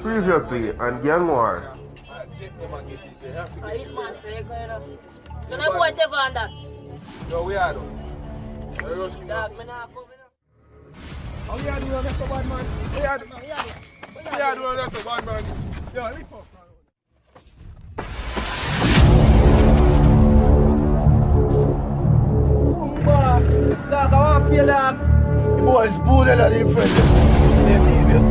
Previously on Gang War. So now boy Tev Don that. Yo, we are though. Oh, we are doing that so bad, man. We are doing that so bad, man. Yo, lift up. Dog, I want to feel dog. The boys bullied at the friend. They leave you.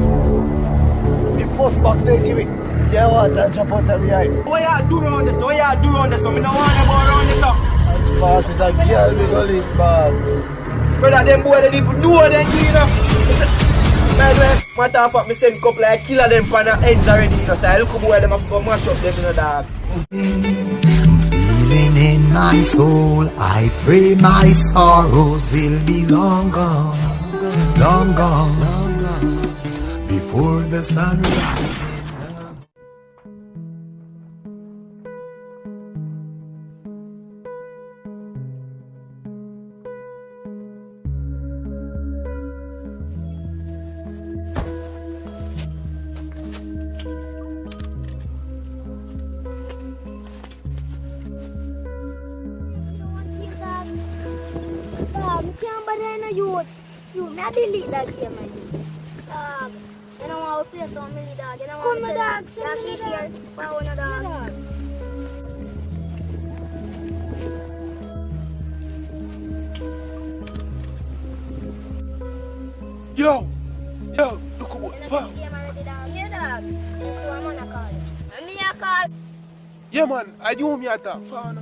The first box they give it. Yeah, what? I jump out of the eye. What you do round this? What you do round this? I don't want to go around this. Boss is a girl, we go live, boss. Brother, them boys, they even do what they do, you know. By the way, matter of fact, I send a couple of killer them for the ends already, you know. So I look at boy, them have to go mash up them, you know, dog. Feeling in my soul, I pray my sorrows will be long gone, long gone, long gone, before the sun rises. You not delete that game, man. Dog, you don't want to play some milli dog. You don't want to play dog. That's this year. Power no dog. Yo, look at what fuck. Yeah, dog. This one I'm gonna call. And me a call. Yeah, man, I do me at that. Fuck, no.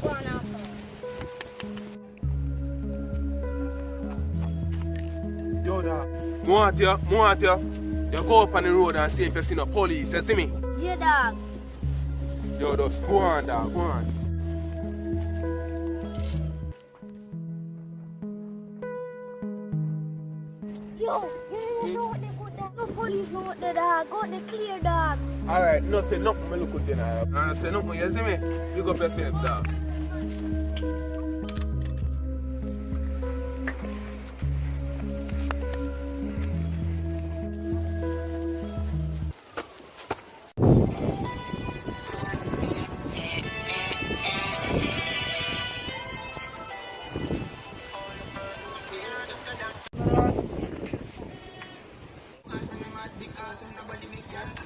Go on now. Yo, dog. Want you. You go up on the road and see if you see no police, you see me? Yeah, dog. Yo, just go on, dog, go on. Yo, you know what they got there? No police know what they dog. Got the clear dog. Alright, no say nothing, me look at you now. I say nothing, you see me? You go for yourself, dog.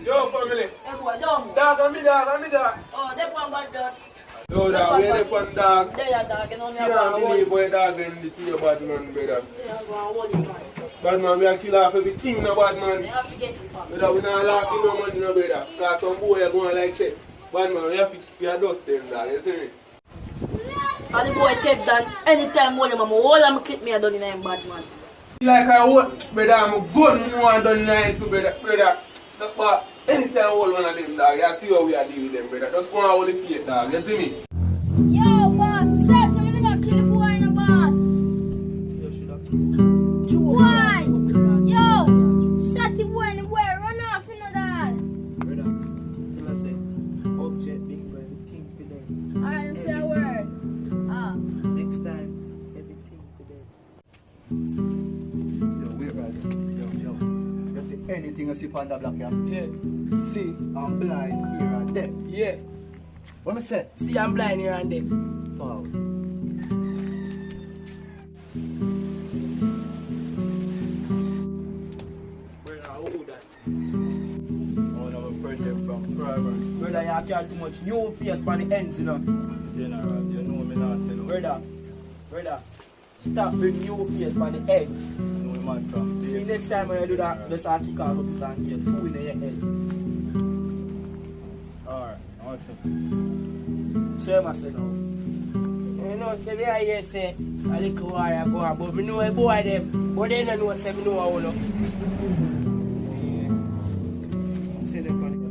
Yo, family. Hey boy, down. Dog, I'm me dog. Oh, they one bad dog. Yo, dog, we are the fun dog. There you dog, you know me You can't believe boy dog and the two bad man, brother. Bad man, we are kill off everything, no bad man. You have to get it, fam. Brother, we not laughing no money, no brother. Cause some boy are going like say, bad man, we have to be a dust them, dog, you see me? And the boy Tev Don, anytime one of them, all of them clip me, I done in a bad man. Like I want, brother, I'm a gun more than 9 to brother. But anytime all one of them, dog, you see how we are dealing with them, brother. Just go and hold the faith, dog, you see me? Yo, boss. Stop, so you never kill the boy in the boss. Why? Yo, shut the boy in the boy. Run off, you know that. Brother, till I say, object being by the king today. I didn't say a word. Next time, everything today. Yo, wait right there. Yo. You see anything you see on the block, yeah? Yeah. See, I'm blind, here and there. Yeah. What I say? See, I'm blind here and there. Wow. Brother, you carry too much new face on the ends, you know. General, you know me not say no. Brother, stop bringing new face on the ends. No man from. See, next time when you do that, just kick off up and get two in your head. Alright, okay. So you must say no. You know, say me I hear say, a little warrior go on, but me know a boy them, but they don't know say me know how long.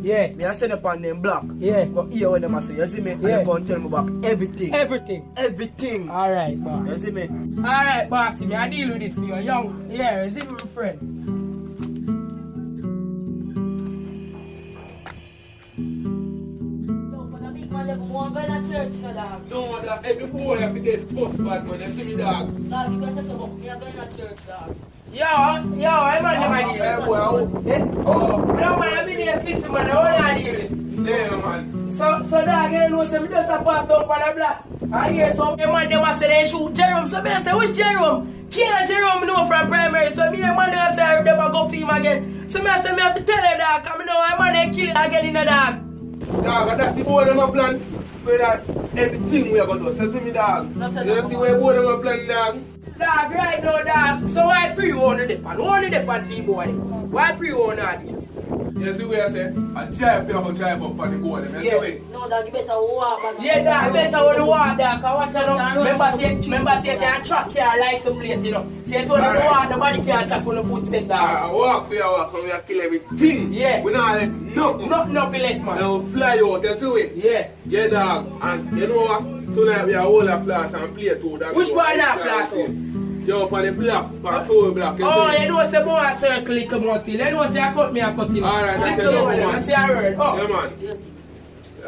Yeah. Me I send up on them block. Yeah. But here when them I say, you see me? And Yeah. you go and tell me about everything. Everything. Alright, boss. You see me? Alright, bossy, me I deal with it for you. Young, yeah, is it my friend? Yo, for the big man, I'm going to church, you know, dog. No, that every boy have to get first bad man, you see me dog. Dog, you better say something. I'm going to church, dog. Yo, I'm on the Hey boy, No man, I'm in here fixing man, I want to deal with. yeah man. So dog, you know, so me just a pass down on the block. I hear some man, they want to say they shoot Jerome. So me say, which Jerome? Can't Jerome know from primary. So me and man, they say, they want to go film again. So me say, me have to tell her dog, because I know I'm man, they kill it again in the dog. Dog, that's the boy them a plan. For that, everything we are going to do. So see me dog. You see where boy them a plan dog? Dog, right now, dog. So why pre-own the depot? Only depot for boy. Why pre-own that? You see where I say? I drive you have to drive up on the board. You see where? No, dog, you better walk. Yeah, dog, better when you walk, dog. Because watch out, remember say you can track your license plate, you know. Say so when you walk, nobody can track on the footstep, dog. I walk, we are kill everything. Yeah. We not let nothing. Nothing left, man. Now fly out, you see where? Yeah. Yeah, dog. And you know what? Tonight we are all a flash and play too, dog. Which boy not flash? Yo, up on the block, on 4 block. Oh, you know say boy a circle little more still. You know say I cut me a cut him. Alright, that's Little enough, one, man. I say a word. Oh. Yeah, man.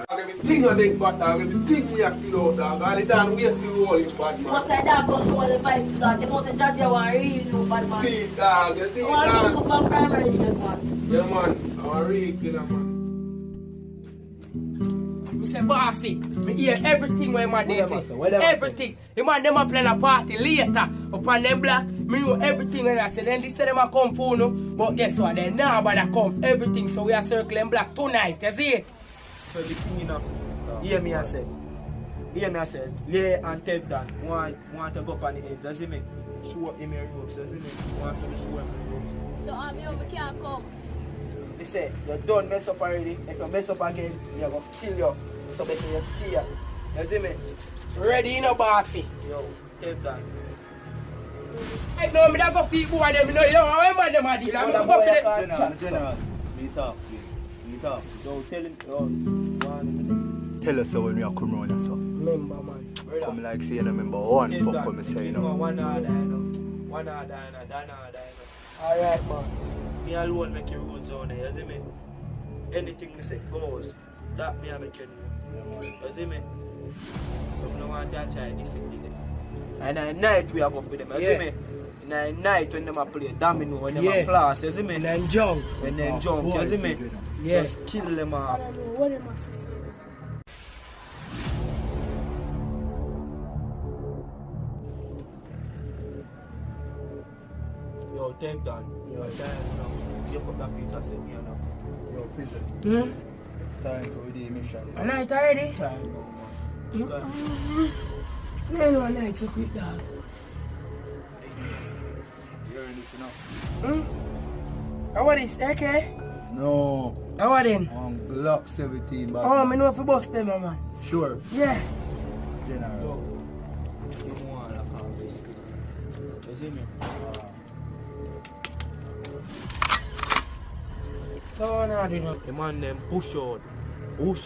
Everything on the back, dog. Everything we have to out, dog. All the time we have to roll in bad, man. Must say that got all the vibes, dog. You must say jazzy one really know bad man. See it, dog. You see it, I want to dog. go from primary to this man. Yeah, man. I'm a real killer, man. Me say bossy, me hear everything where man they say. Everything. The man them a plan a party later upon them block. Me know everything when I say. Then they say them a come for no. But guess what? They now bother come. Everything. So we are circling block tonight. You see it? So the thing you know, hear me I said, Lay and Tev Don want to go up on the edge, does it mean? Show him your ropes, does it mean? Want to show him the ropes. So we can't come. They say, you don't mess up already. If you mess up again, you're going to kill you. So better you scared. You see me? Ready, you know, bossy. Yo, Tev Don. I know me that go people and them, you know, yo, remember them a deal. I'm going to go for them. General, me talk. Yo, tell him, yo, 1 minute. Tell us when we are coming around here, so. Remember, man. Come like say you remember one Tev fuck Don, come say you you know. know. One order, you know. One order, you know. Alright, man. Me alone make your roads on there, you see me? Anything me say goes. That me I make you do. You see me? So I don't want that child discipline. And at night we are going for them, you see me? And at night when them a play domino, when them a class, you see me? And then jump. When they jump, you see me? Yeah. Just kill them off. I don't know what they must say. Yo, Tev Don. Yo, time now. You put that pizza set me now. Yo, fizzle. Hmm? Time for the mission. A night already? Time now, man. No, no, night so quick, dog. You hearing this now? How are this? Okay? No. How are them? Glock 17 back. Oh, I know if you bust them, man. Sure. Yeah. General. You want to call this thing. You see me? So, now, you know. The man them push out. Push.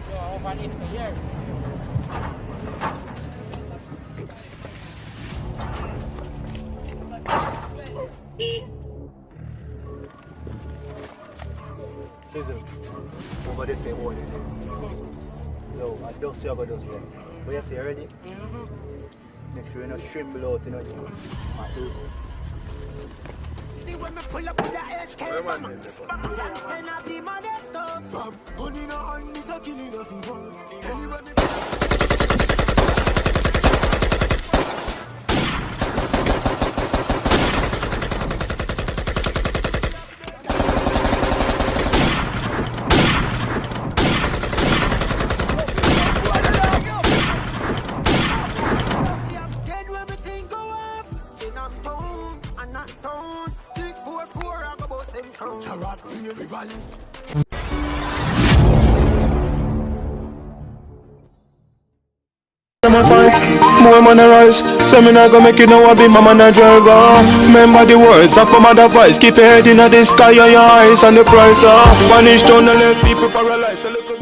Yo, I hope I need for years. Fizzle. Over there say what? Yo, I just say I got just one. But you say ready? Make sure you not shrimp out, you know. I do. When me pull up with the HK, Yeah, man. and I be my desktop. From gun in a hand, is a killing of people. Anyway, me dead when me think go off. In I'm down, and not down. Big 4-4, I go bust them count. Charat, rival. More money rise, so me not gonna make you know I be my man and driver. Remember the words of my advice. Keep your head in the sky and your eyes on the prize. Vanish down and let people paralyze.